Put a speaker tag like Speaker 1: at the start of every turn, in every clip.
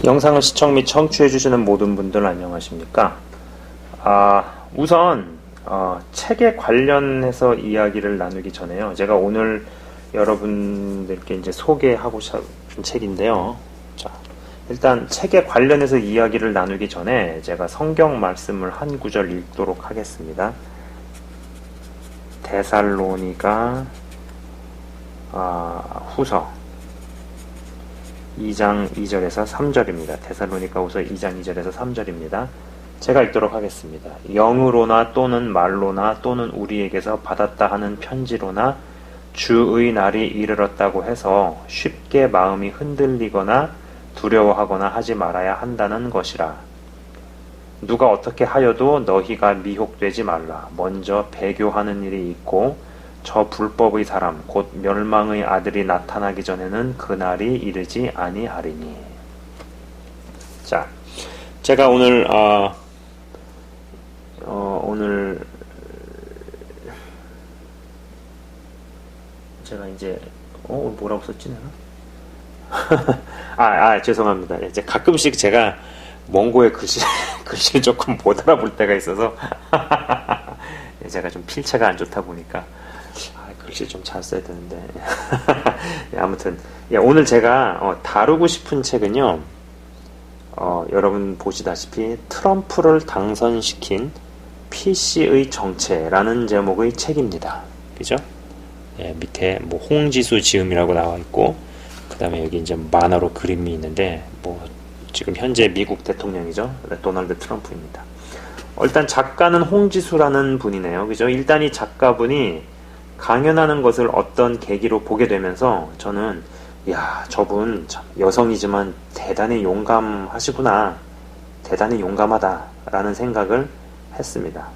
Speaker 1: 영상을 시청 및 청취해주시는 모든 분들 안녕하십니까? 우선 책에 관련해서 이야기를 나누기 전에요. 제가 오늘 여러분들께 이제 소개하고 싶은 책인데요. 자, 일단 책에 관련해서 이야기를 나누기 전에 제가 성경 말씀을 한 구절 읽도록 하겠습니다. 데살로니가 후서 2장 2절에서 3절입니다. 데살로니가후서 2장 2절에서 3절입니다. 제가 읽도록 하겠습니다. 영으로나 또는 말로나 또는 우리에게서 받았다 하는 편지로나 주의 날이 이르렀다고 해서 쉽게 마음이 흔들리거나 두려워하거나 하지 말아야 한다는 것이라. 누가 어떻게 하여도 너희가 미혹되지 말라. 먼저 배교하는 일이 있고 저 불법의 사람 곧 멸망의 아들이 나타나기 전에는 그날이 이르지 아니하리니. 자, 제가 오늘 오늘 제가 이제 뭐라고 썼지 내가? 죄송합니다. 이제 가끔씩 제가 몽고의 글씨를 조금 못 알아볼 때가 있어서 제가 좀 필체가 안 좋다 보니까 글씨 좀 잘 써야 되는데 아무튼 오늘 제가 다루고 싶은 책은요, 여러분 보시다시피 트럼프를 당선시킨 PC의 정체라는 제목의 책입니다. 그죠? 밑에 뭐 홍지수 지음이라고 나와 있고, 그 다음에 여기 이제 만화로 그림이 있는데, 지금 현재 미국 대통령이죠. 도널드 트럼프입니다. 일단 작가는 홍지수라는 분이네요. 그죠? 일단 이 작가분이 강연하는 것을 어떤 계기로 보게 되면서 저는 저분 참 여성이지만 대단히 용감하시구나, 대단히 용감하다 라는 생각을 했습니다.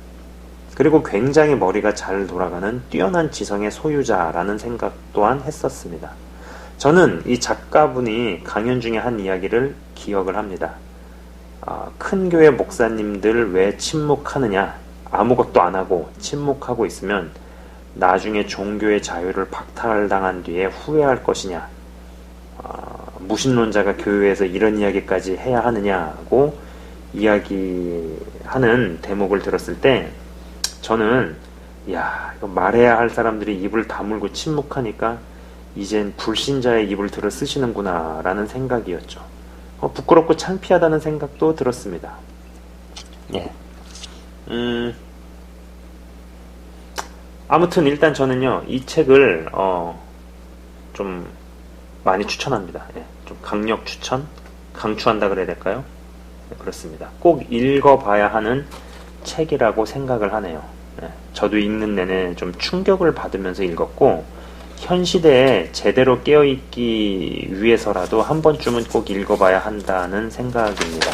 Speaker 1: 그리고 굉장히 머리가 잘 돌아가는 뛰어난 지성의 소유자라는 생각 또한 했었습니다. 저는 이 작가분이 강연 중에 한 이야기를 기억을 합니다. 큰 교회 목사님들 왜 침묵하느냐, 아무것도 안 하고 침묵하고 있으면 나중에 종교의 자유를 박탈당한 뒤에 후회할 것이냐, 무신론자가 교회에서 이런 이야기까지 해야 하느냐고 이야기하는 대목을 들었을 때 저는 이거 말해야 할 사람들이 입을 다물고 침묵하니까 이젠 불신자의 입을 들어 쓰시는구나 라는 생각이었죠. 부끄럽고 창피하다는 생각도 들었습니다. 아무튼 일단 저는요, 이 책을 좀 많이 추천합니다. 좀 강력 추천? 강추한다 그래야 될까요? 그렇습니다. 꼭 읽어봐야 하는 책이라고 생각을 하네요. 저도 읽는 내내 좀 충격을 받으면서 읽었고, 현 시대에 제대로 깨어있기 위해서라도 한 번쯤은 꼭 읽어봐야 한다는 생각입니다.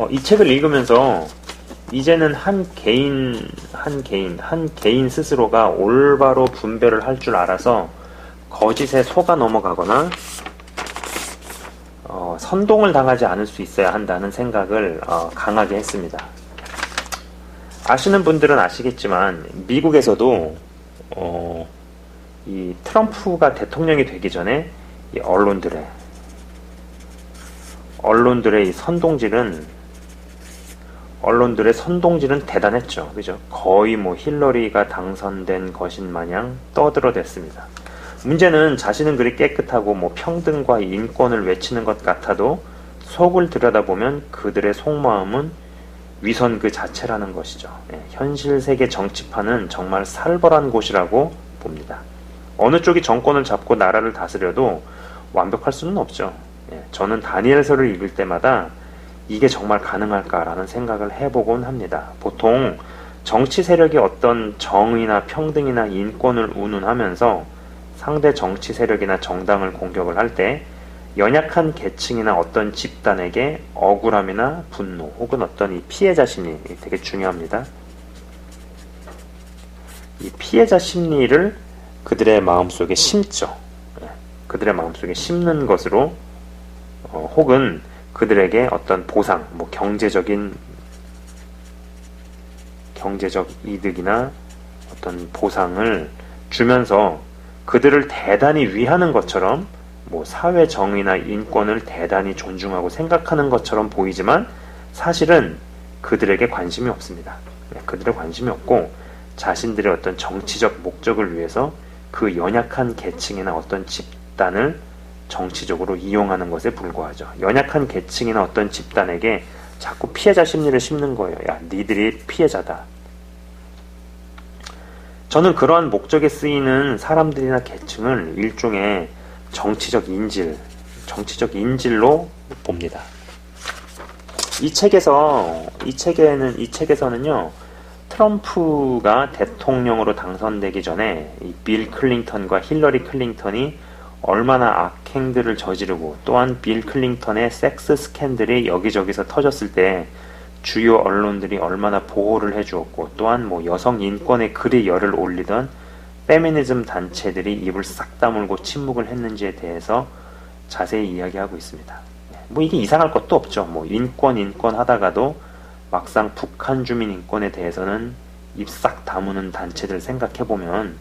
Speaker 1: 이 책을 읽으면서 이제는 한 개인 스스로가 올바로 분별을 할 줄 알아서 거짓에 속아 넘어가거나 선동을 당하지 않을 수 있어야 한다는 생각을 강하게 했습니다. 아시는 분들은 아시겠지만 미국에서도 이 트럼프가 대통령이 되기 전에 이 언론들의 선동질은 대단했죠. 그죠? 거의 힐러리가 당선된 것인 마냥 떠들어댔습니다. 문제는 자신은 그리 깨끗하고 평등과 인권을 외치는 것 같아도 속을 들여다보면 그들의 속마음은 위선 그 자체라는 것이죠. 현실 세계 정치판은 정말 살벌한 곳이라고 봅니다. 어느 쪽이 정권을 잡고 나라를 다스려도 완벽할 수는 없죠. 저는 다니엘서를 읽을 때마다 이게 정말 가능할까라는 생각을 해보곤 합니다. 보통 정치 세력이 어떤 정의나 평등이나 인권을 운운하면서 상대 정치 세력이나 정당을 공격을 할 때 연약한 계층이나 어떤 집단에게 억울함이나 분노 혹은 어떤 이 피해자 심리, 되게 중요합니다. 이 피해자 심리를 그들의 마음속에 심죠. 그들의 마음속에 심는 것으로 혹은 그들에게 어떤 보상, 경제적 이득이나 어떤 보상을 주면서 그들을 대단히 위하는 것처럼 뭐 사회 정의나 인권을 대단히 존중하고 생각하는 것처럼 보이지만 사실은 그들에게 관심이 없습니다. 그들의 관심이 없고 자신들의 어떤 정치적 목적을 위해서 그 연약한 계층이나 어떤 집단을 정치적으로 이용하는 것에 불과하죠. 연약한 계층이나 어떤 집단에게 자꾸 피해자 심리를 심는 거예요. 야, 니들이 피해자다. 저는 그러한 목적에 쓰이는 사람들이나 계층을 일종의 정치적 인질로 봅니다. 이 책에서는요, 트럼프가 대통령으로 당선되기 전에 이 빌 클린턴과 힐러리 클린턴이 얼마나 악행들을 저지르고 또한 빌 클린턴의 섹스 스캔들이 여기저기서 터졌을 때 주요 언론들이 얼마나 보호를 해주었고 또한 뭐 여성 인권에 그리 열을 올리던 페미니즘 단체들이 입을 싹 다물고 침묵을 했는지에 대해서 자세히 이야기하고 있습니다. 뭐 이게 이상할 것도 없죠. 뭐 인권 하다가도 막상 북한 주민 인권에 대해서는 입 싹 다무는 단체들 생각해보면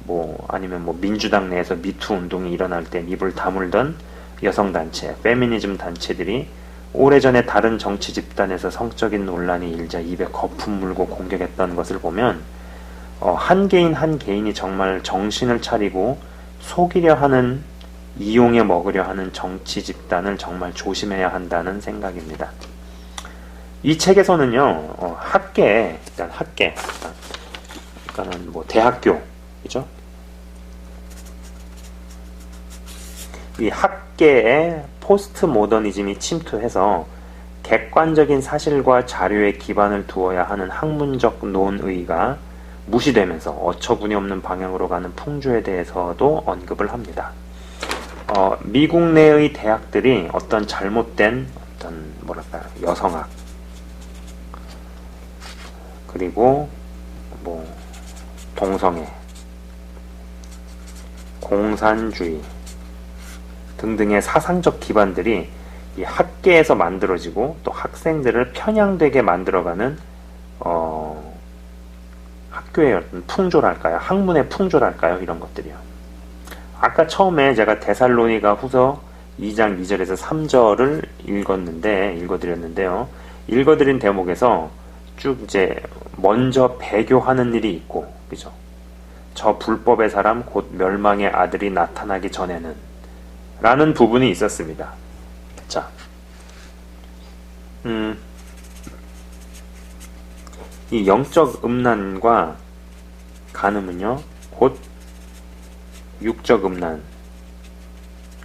Speaker 1: 뭐 아니면 뭐 민주당 내에서 미투 운동이 일어날 때 입을 다물던 여성단체, 페미니즘 단체들이 오래전에 다른 정치 집단에서 성적인 논란이 일자 입에 거품 물고 공격했던 것을 보면 한 개인이 정말 정신을 차리고 속이려 하는, 이용해 먹으려 하는 정치 집단을 정말 조심해야 한다는 생각입니다. 이 책에서는요, 그러니까는 뭐 대학교, 그죠? 이 학계에 포스트 모더니즘이 침투해서 객관적인 사실과 자료에 기반을 두어야 하는 학문적 논의가 무시되면서 어처구니 없는 방향으로 가는 풍조에 대해서도 언급을 합니다. 미국 내의 대학들이 어떤 잘못된 여성학 그리고 뭐 동성애, 공산주의 등등의 사상적 기반들이 이 학계에서 만들어지고 또 학생들을 편향되게 만들어가는 학교의 어떤 풍조랄까요? 학문의 풍조랄까요? 이런 것들이요. 아까 처음에 제가 데살로니가 후서 2장 2절에서 3절을 읽어드렸는데요. 읽어드린 대목에서 쭉 이제 먼저 배교하는 일이 있고, 그죠? 저 불법의 사람 곧 멸망의 아들이 나타나기 전에는 라는 부분이 있었습니다. 자, 이 영적 음란과 간음은요, 곧 육적 음란,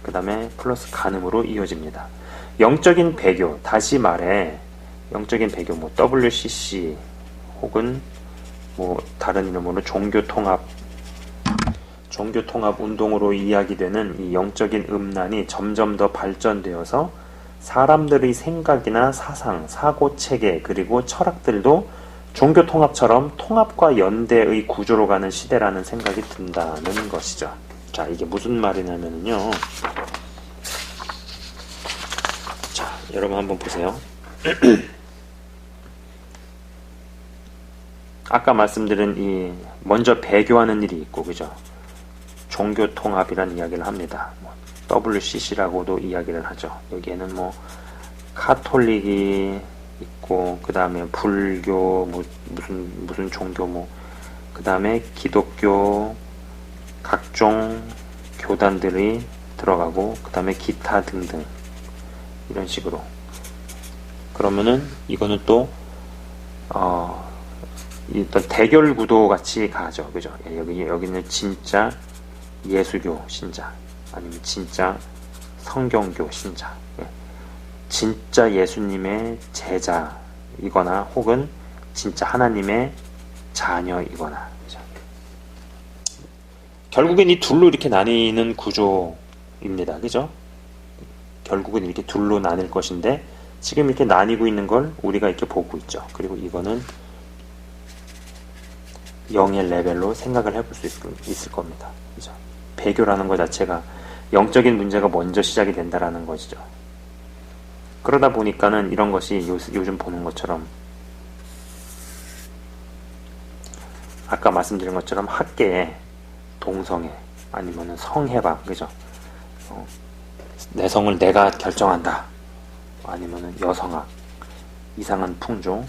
Speaker 1: 그 다음에 플러스 간음으로 이어집니다. 영적인 배교, 다시 말해, 영적인 배교, 뭐, WCC, 혹은, 뭐, 다른 이름으로 종교통합 운동으로 이야기되는 이 영적인 음란이 점점 더 발전되어서 사람들의 생각이나 사상, 사고체계, 그리고 철학들도 종교통합처럼 통합과 연대의 구조로 가는 시대라는 생각이 든다는 것이죠. 자, 이게 무슨 말이냐면요. 자, 여러분 한번 보세요. 아까 말씀드린 이 먼저 배교하는 일이 있고, 그죠? 종교통합이란 이야기를 합니다. WCC라고도 이야기를 하죠. 여기에는 뭐 카톨릭이 있고, 그 다음에 불교, 뭐 무슨 종교, 뭐 그 다음에 기독교, 각종 교단들이 들어가고, 그 다음에 기타 등등 이런 식으로. 그러면은 이거는 또 어떤 대결 구도 같이 가죠, 그죠? 여기는 진짜 예수교 신자, 아니면 진짜 성경교 신자, 진짜 예수님의 제자이거나 혹은 진짜 하나님의 자녀이거나, 그죠? 결국엔 이 둘로 이렇게 나뉘는 구조입니다, 그죠? 결국은 이렇게 둘로 나뉠 것인데 지금 이렇게 나뉘고 있는 걸 우리가 이렇게 보고 있죠. 그리고 이거는 영의 레벨로 생각을 해볼 수 있을 겁니다, 그죠? 배교라는 것 자체가 영적인 문제가 먼저 시작이 된다라는 것이죠. 그러다 보니까는 이런 것이 요즘 보는 것처럼, 아까 말씀드린 것처럼 학계에 동성애 아니면은 성해방, 그죠? 내성을 내가 결정한다. 아니면은 여성학, 이상한 풍조,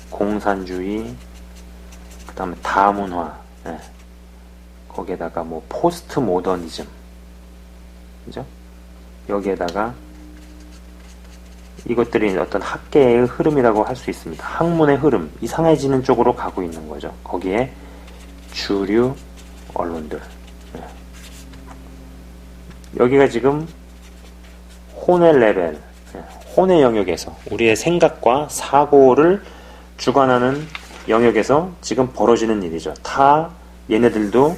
Speaker 1: 공산주의, 그 다음에 다문화, 예. 거기에다가 뭐 포스트 모더니즘, 그죠? 여기에다가 이것들이 어떤 학계의 흐름이라고 할 수 있습니다. 학문의 흐름, 이상해지는 쪽으로 가고 있는 거죠. 거기에 주류 언론들, 예. 여기가 지금 혼의 레벨, 혼의 영역에서 우리의 생각과 사고를 주관하는 영역에서 지금 벌어지는 일이죠. 다 얘네들도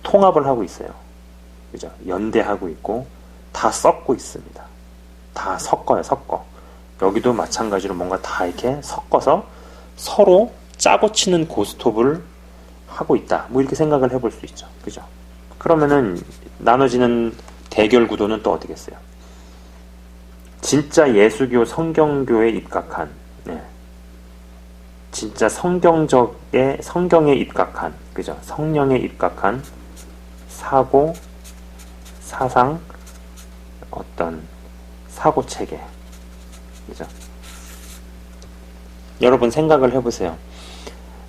Speaker 1: 통합을 하고 있어요. 그죠? 연대하고 있고 다 섞고 있습니다. 다 섞어요, 섞어. 여기도 마찬가지로 뭔가 다 이렇게 섞어서 서로 짜고 치는 고스톱을 하고 있다. 뭐 이렇게 생각을 해볼 수 있죠. 그죠? 그러면은 나눠지는 대결 구도는 또 어떻겠어요? 진짜 예수교 성경교에 입각한, 네. 진짜 성경에 입각한, 그죠? 성령에 입각한 사고, 사상, 어떤 사고 체계, 그죠? 여러분 생각을 해보세요.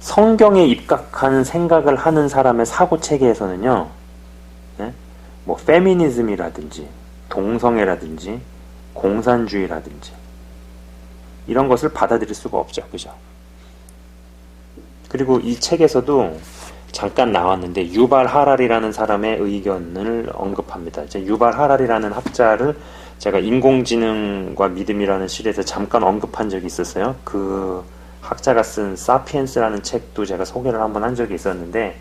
Speaker 1: 성경에 입각한 생각을 하는 사람의 사고 체계에서는요, 네? 뭐 페미니즘이라든지 동성애라든지 공산주의라든지 이런 것을 받아들일 수가 없죠. 그죠? 그리고 이 책에서도 잠깐 나왔는데 유발 하랄이라는 사람의 의견을 언급합니다. 이제 유발 하랄이라는 학자를 제가 인공지능과 믿음이라는 시리즈에서 잠깐 언급한 적이 있었어요. 그 학자가 쓴 사피엔스라는 책도 제가 소개를 한번 한 적이 있었는데,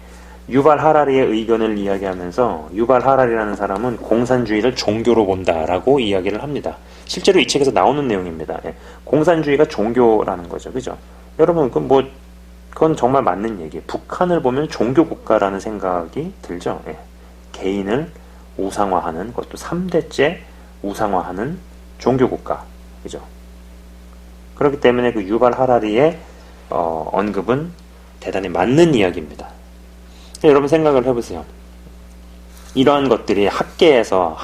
Speaker 1: 유발 하랄리의 의견을 이야기하면서 유발 하랄이라는 사람은 공산주의를 종교로 본다라고 이야기를 합니다. 실제로 이 책에서 나오는 내용입니다. 예. 공산주의가 종교라는 거죠. 그죠? 여러분, 그건 정말 맞는 얘기예요. 북한을 보면 종교 국가라는 생각이 들죠. 예. 개인을 우상화하는, 그것도 3대째 우상화하는 종교 국가. 그죠? 그렇기 때문에 그 유발 하랄리의 언급은 대단히 맞는 이야기입니다. 여러분 생각을 해보세요. 이러한 것들이 학교에서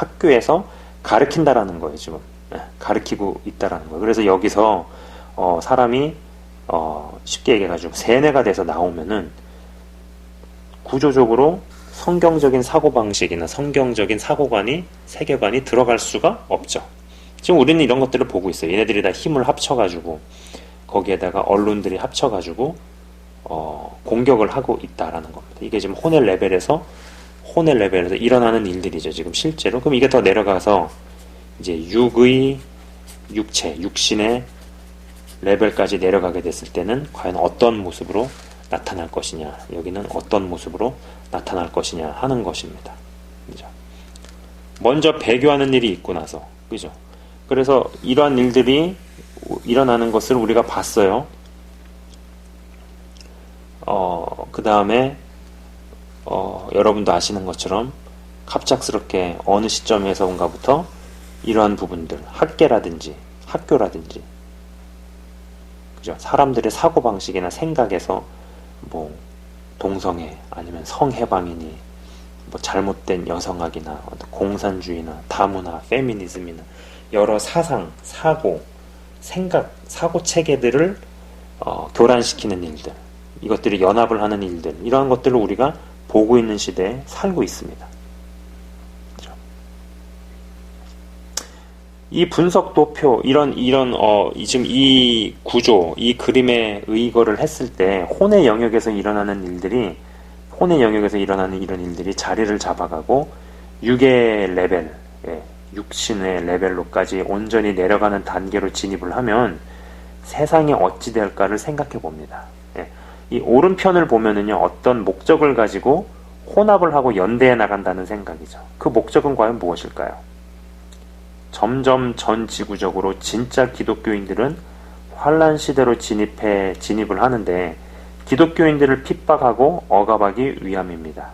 Speaker 1: 가르친다라는 거예요, 지금. 가르치고 있다라는 거예요. 그래서 여기서, 사람이, 쉽게 얘기해가지고, 세뇌가 돼서 나오면은, 구조적으로 성경적인 사고방식이나 성경적인 세계관이 들어갈 수가 없죠. 지금 우리는 이런 것들을 보고 있어요. 얘네들이 다 힘을 합쳐가지고, 거기에다가 언론들이 합쳐가지고, 공격을 하고 있다라는 겁니다. 이게 지금 혼의 레벨에서 일어나는 일들이죠. 지금 실제로. 그럼 이게 더 내려가서 이제 육신의 레벨까지 내려가게 됐을 때는 과연 어떤 모습으로 나타날 것이냐, 여기는 어떤 모습으로 나타날 것이냐 하는 것입니다. 그죠? 먼저 배교하는 일이 있고 나서, 그죠? 그래서 이러한 일들이 일어나는 것을 우리가 봤어요. 그 다음에, 여러분도 아시는 것처럼 갑작스럽게 어느 시점에서인가부터 이러한 부분들, 학교라든지, 그죠? 사람들의 사고방식이나 생각에서 뭐, 동성애, 아니면 성해방이니, 뭐, 잘못된 여성학이나, 공산주의나, 다문화, 페미니즘이나, 여러 사상, 사고, 사고 체계들을, 교란시키는 일들, 이것들이 연합을 하는 일들, 이러한 것들을 우리가 보고 있는 시대에 살고 있습니다. 그렇죠? 이 분석 도표, 지금 이 구조, 이 그림에 의거를 했을 때 혼의 영역에서 일어나는 이런 일들이 자리를 잡아가고 육의 레벨, 육신의 레벨로까지 온전히 내려가는 단계로 진입을 하면 세상이 어찌 될까를 생각해 봅니다. 이 오른편을 보면은요, 어떤 목적을 가지고 혼합을 하고 연대해 나간다는 생각이죠. 그 목적은 과연 무엇일까요? 점점 전 지구적으로 진짜 기독교인들은 환란 시대로 진입을 하는데 기독교인들을 핍박하고 억압하기 위함입니다.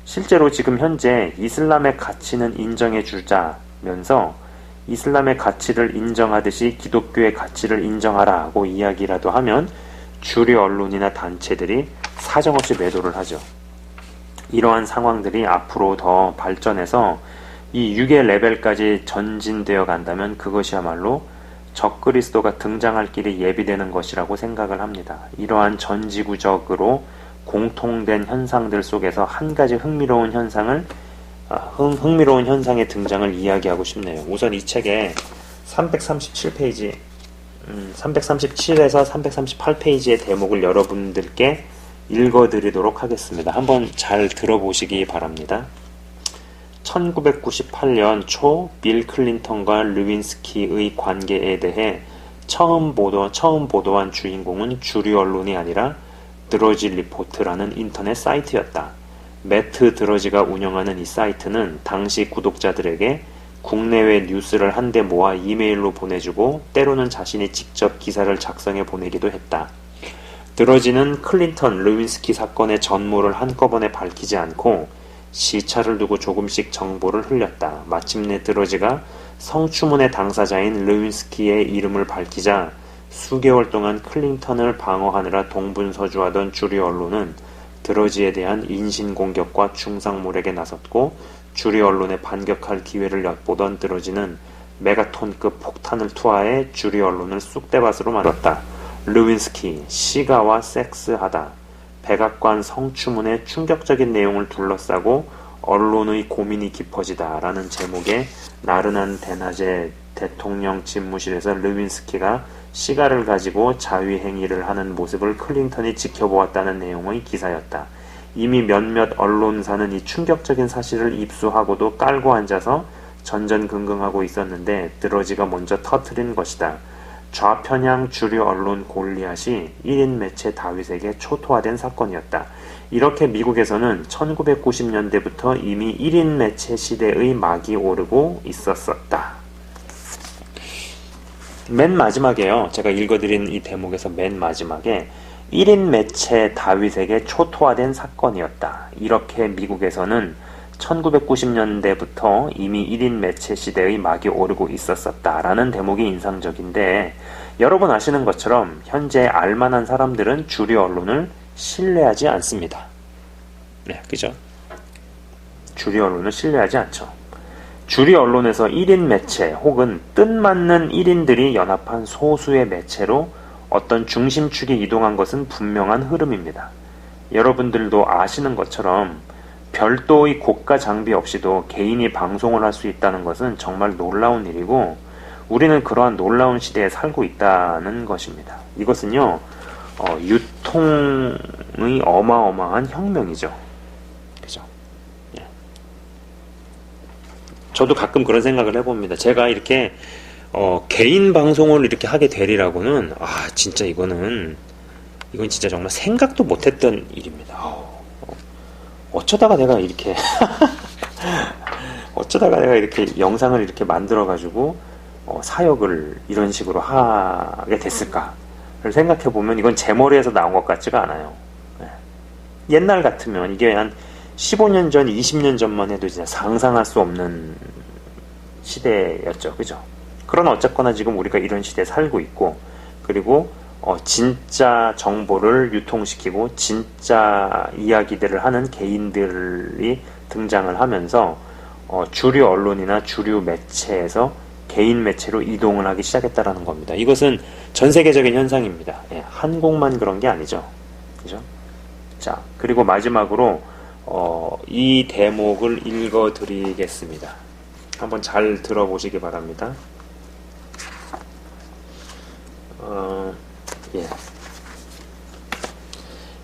Speaker 1: 실제로 지금 현재 이슬람의 가치는 인정해 주자면서 이슬람의 가치를 인정하듯이 기독교의 가치를 인정하라고 이야기라도 하면 주류 언론이나 단체들이 사정없이 매도를 하죠. 이러한 상황들이 앞으로 더 발전해서 이 6의 레벨까지 전진되어 간다면 그것이야말로 적그리스도가 등장할 길이 예비되는 것이라고 생각을 합니다. 이러한 전지구적으로 공통된 현상들 속에서 한 가지 흥미로운 현상의 등장을 이야기하고 싶네요. 우선 이 책의 337페이지, 337에서 338페이지의 대목을 여러분들께 읽어드리도록 하겠습니다. 한번 잘 들어보시기 바랍니다. 1998년 초 빌 클린턴과 르윈스키의 관계에 대해 처음 보도한 주인공은 주류 언론이 아니라 드러지 리포트라는 인터넷 사이트였다. 매트 드러지가 운영하는 이 사이트는 당시 구독자들에게 국내외 뉴스를 한데 모아 이메일로 보내주고 때로는 자신이 직접 기사를 작성해 보내기도 했다. 드러지는 클린턴, 르윈스키 사건의 전모를 한꺼번에 밝히지 않고 시차를 두고 조금씩 정보를 흘렸다. 마침내 드러지가 성추문의 당사자인 르윈스키의 이름을 밝히자 수개월 동안 클린턴을 방어하느라 동분서주하던 주류 언론은 드러지에 대한 인신공격과 중상몰에게 나섰고 주류 언론에 반격할 기회를 엿보던 드러지는 메가톤급 폭탄을 투하해 주류 언론을 쑥대밭으로 만들었다. 르윈스키, 시가와 섹스하다. 백악관 성추문의 충격적인 내용을 둘러싸고 언론의 고민이 깊어지다 라는 제목의 나른한 대낮에 대통령 집무실에서 르윈스키가 시가를 가지고 자위행위를 하는 모습을 클린턴이 지켜보았다는 내용의 기사였다. 이미 몇몇 언론사는 이 충격적인 사실을 입수하고도 깔고 앉아서 전전긍긍하고 있었는데 드러지가 먼저 터뜨린 것이다. 좌편향 주류 언론 골리앗이 1인 매체 다윗에게 초토화된 사건이었다. 이렇게 미국에서는 1990년대부터 이미 1인 매체 시대의 막이 오르고 있었었다. 맨 마지막에요. 제가 읽어드린 이 대목에서 맨 마지막에 1인 매체 다윗에게 초토화된 사건이었다. 이렇게 미국에서는 1990년대부터 이미 1인 매체 시대의 막이 오르고 있었었다라는 대목이 인상적인데 여러분 아시는 것처럼 현재 알만한 사람들은 주류 언론을 신뢰하지 않습니다. 네, 그죠? 주류 언론을 신뢰하지 않죠. 주류 언론에서 1인 매체 혹은 뜻맞는 1인들이 연합한 소수의 매체로 어떤 중심축이 이동한 것은 분명한 흐름입니다. 여러분들도 아시는 것처럼 별도의 고가 장비 없이도 개인이 방송을 할 수 있다는 것은 정말 놀라운 일이고 우리는 그러한 놀라운 시대에 살고 있다는 것입니다. 이것은요, 유통의 어마어마한 혁명이죠. 그죠? 예. 저도 가끔 그런 생각을 해봅니다. 제가 이렇게 개인 방송을 이렇게 하게 되리라고는 진짜 이건 진짜 정말 생각도 못했던 일입니다. 어쩌다가 내가 이렇게 영상을 이렇게 만들어가지고 사역을 이런 식으로 하게 됐을까를 생각해보면 이건 제 머리에서 나온 것 같지가 않아요. 네. 옛날 같으면 이게 한 15년 전, 20년 전만 해도 진짜 상상할 수 없는 시대였죠. 그죠? 그러나 어쨌거나 지금 우리가 이런 시대에 살고 있고 그리고 진짜 정보를 유통시키고 진짜 이야기들을 하는 개인들이 등장을 하면서 주류 언론이나 주류 매체에서 개인 매체로 이동을 하기 시작했다라는 겁니다. 이것은 전 세계적인 현상입니다. 예, 한국만 그런 게 아니죠. 그죠? 자, 그리고 마지막으로 이 대목을 읽어드리겠습니다. 한번 잘 들어보시기 바랍니다. 예.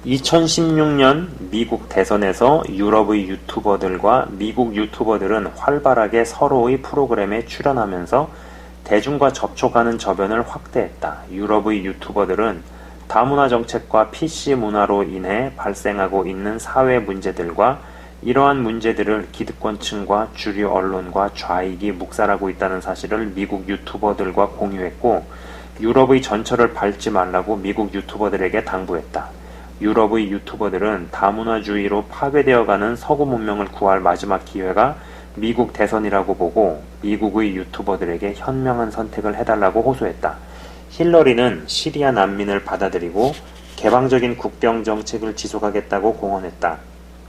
Speaker 1: 2016년 미국 대선에서 유럽의 유튜버들과 미국 유튜버들은 활발하게 서로의 프로그램에 출연하면서 대중과 접촉하는 저변을 확대했다. 유럽의 유튜버들은 다문화 정책과 PC 문화로 인해 발생하고 있는 사회 문제들과 이러한 문제들을 기득권층과 주류 언론과 좌익이 묵살하고 있다는 사실을 미국 유튜버들과 공유했고 유럽의 전철을 밟지 말라고 미국 유튜버들에게 당부했다. 유럽의 유튜버들은 다문화주의로 파괴되어가는 서구 문명을 구할 마지막 기회가 미국 대선이라고 보고 미국의 유튜버들에게 현명한 선택을 해달라고 호소했다. 힐러리는 시리아 난민을 받아들이고 개방적인 국경 정책을 지속하겠다고 공언했다.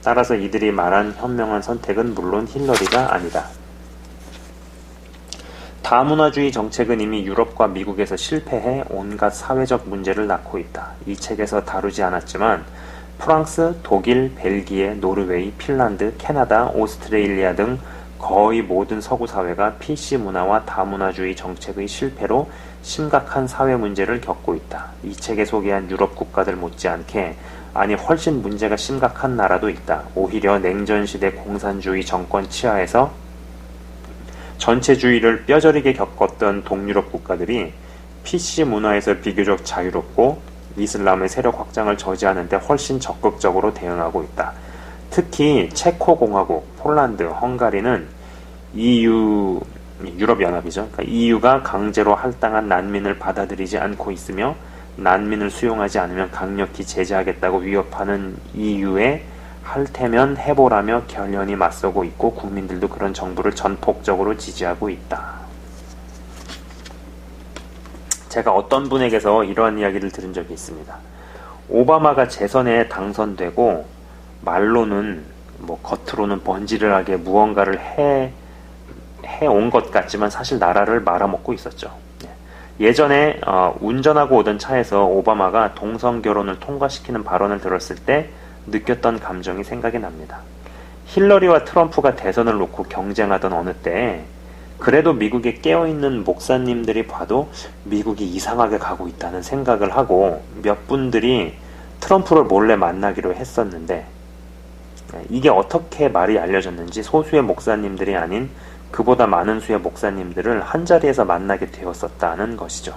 Speaker 1: 따라서 이들이 말한 현명한 선택은 물론 힐러리가 아니다. 다문화주의 정책은 이미 유럽과 미국에서 실패해 온갖 사회적 문제를 낳고 있다. 이 책에서 다루지 않았지만 프랑스, 독일, 벨기에, 노르웨이, 핀란드, 캐나다, 오스트레일리아 등 거의 모든 서구 사회가 PC 문화와 다문화주의 정책의 실패로 심각한 사회 문제를 겪고 있다. 이 책에 소개한 유럽 국가들 못지않게 아니 훨씬 문제가 심각한 나라도 있다. 오히려 냉전시대 공산주의 정권 치하에서 전체주의를 뼈저리게 겪었던 동유럽 국가들이 PC 문화에서 비교적 자유롭고 이슬람의 세력 확장을 저지하는 데 훨씬 적극적으로 대응하고 있다. 특히 체코공화국, 폴란드, 헝가리는 EU, 유럽연합이죠. 그러니까 EU가 강제로 할당한 난민을 받아들이지 않고 있으며 난민을 수용하지 않으면 강력히 제재하겠다고 위협하는 EU에 할 테면 해보라며 결연히 맞서고 있고 국민들도 그런 정부를 전폭적으로 지지하고 있다. 제가 어떤 분에게서 이러한 이야기를 들은 적이 있습니다. 오바마가 재선에 당선되고 말로는 뭐 겉으로는 번지르르하게 무언가를 해온 것 같지만 사실 나라를 말아먹고 있었죠. 예전에 운전하고 오던 차에서 오바마가 동성결혼을 통과시키는 발언을 들었을 때 느꼈던 감정이 생각이 납니다. 힐러리와 트럼프가 대선을 놓고 경쟁하던 어느 때 그래도 미국에 깨어있는 목사님들이 봐도 미국이 이상하게 가고 있다는 생각을 하고 몇 분들이 트럼프를 몰래 만나기로 했었는데 이게 어떻게 말이 알려졌는지 소수의 목사님들이 아닌 그보다 많은 수의 목사님들을 한자리에서 만나게 되었었다는 것이죠.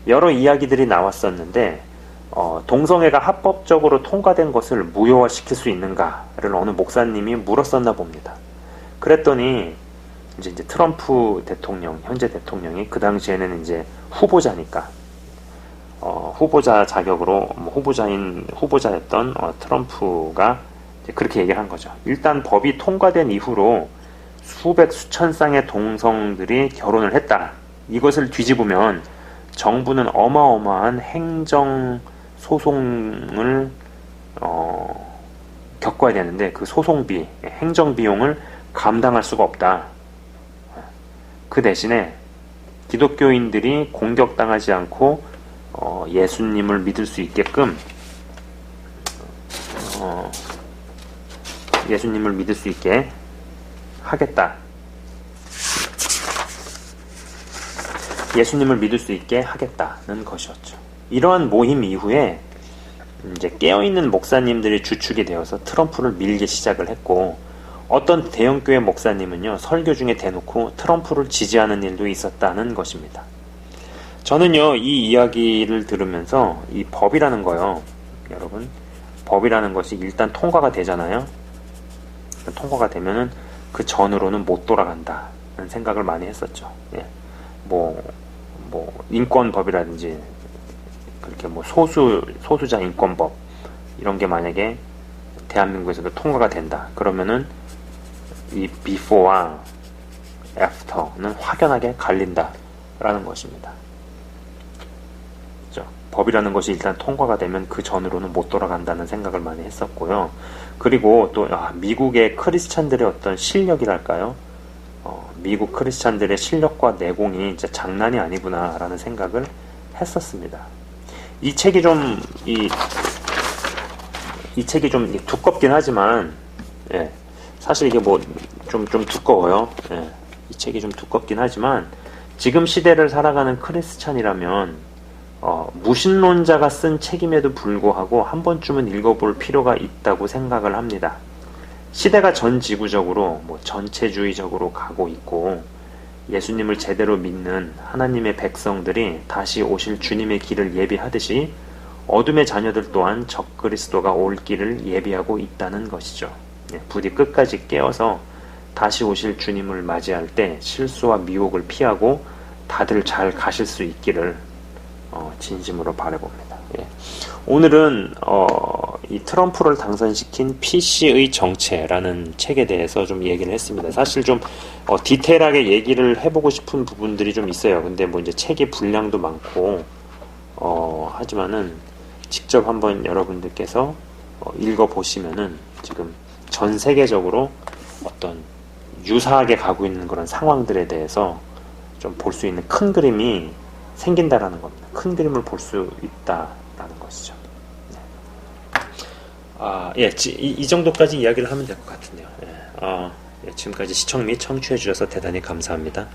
Speaker 1: 여러 이야기들이 나왔었는데 동성애가 합법적으로 통과된 것을 무효화시킬 수 있는가를 어느 목사님이 물었었나 봅니다. 그랬더니 이제 트럼프 대통령, 현재 대통령이 그 당시에는 이제 후보자니까 후보자 자격으로 후보자였던 트럼프가 이제 그렇게 얘기를 한 거죠. 일단 법이 통과된 이후로 수백 수천 쌍의 동성들이 결혼을 했다. 이것을 뒤집으면 정부는 어마어마한 행정 소송을 겪어야 되는데 그 소송비, 행정비용을 감당할 수가 없다. 그 대신에 기독교인들이 공격당하지 않고 예수님을 믿을 수 있게끔 예수님을 믿을 수 있게 하겠다. 예수님을 믿을 수 있게 하겠다는 것이었죠. 이러한 모임 이후에 이제 깨어있는 목사님들이 주축이 되어서 트럼프를 밀기 시작을 했고 어떤 대형교회 목사님은요 설교 중에 대놓고 트럼프를 지지하는 일도 있었다는 것입니다. 저는요 이 이야기를 들으면서 이 법이라는 거요 여러분 법이라는 것이 일단 통과가 되잖아요. 통과가 되면은 그 전으로는 못 돌아간다는 생각을 많이 했었죠. 예. 뭐 인권법이라든지 그렇게 뭐 소수자 인권법 이런 게 만약에 대한민국에서도 통과가 된다. 그러면은 이 before와 after는 확연하게 갈린다라는 것입니다. 그렇죠? 법이라는 것이 일단 통과가 되면 그 전으로는 못 돌아간다는 생각을 많이 했었고요. 그리고 또 미국의 크리스찬들의 어떤 실력이랄까요? 미국 크리스찬들의 실력과 내공이 진짜 장난이 아니구나라는 생각을 했었습니다. 이 책이 좀 두껍긴 하지만 예, 사실 이게 뭐 좀 두꺼워요. 예, 이 책이 좀 두껍긴 하지만 지금 시대를 살아가는 크리스찬이라면 무신론자가 쓴 책임에도 불구하고 한 번쯤은 읽어볼 필요가 있다고 생각을 합니다. 시대가 전 지구적으로 전체주의적으로 가고 있고 예수님을 제대로 믿는 하나님의 백성들이 다시 오실 주님의 길을 예비하듯이 어둠의 자녀들 또한 적그리스도가 올 길을 예비하고 있다는 것이죠. 부디 끝까지 깨어서 다시 오실 주님을 맞이할 때 실수와 미혹을 피하고 다들 잘 가실 수 있기를 진심으로 바라봅니다. 예. 오늘은 이 트럼프를 당선시킨 PC의 정체라는 책에 대해서 좀 얘기를 했습니다. 사실 좀 디테일하게 얘기를 해보고 싶은 부분들이 좀 있어요. 근데 뭐 이제 책의 분량도 많고 하지만은 직접 한번 여러분들께서 읽어보시면은 지금 전 세계적으로 어떤 유사하게 가고 있는 그런 상황들에 대해서 좀 볼 수 있는 큰 그림이 생긴다라는 겁니다. 큰 그림을 볼 수 있다라는 것이죠. 네. 예, 이 정도까지 이야기를 하면 될 것 같은데요. 예, 예, 지금까지 시청 및 청취해 주셔서 대단히 감사합니다.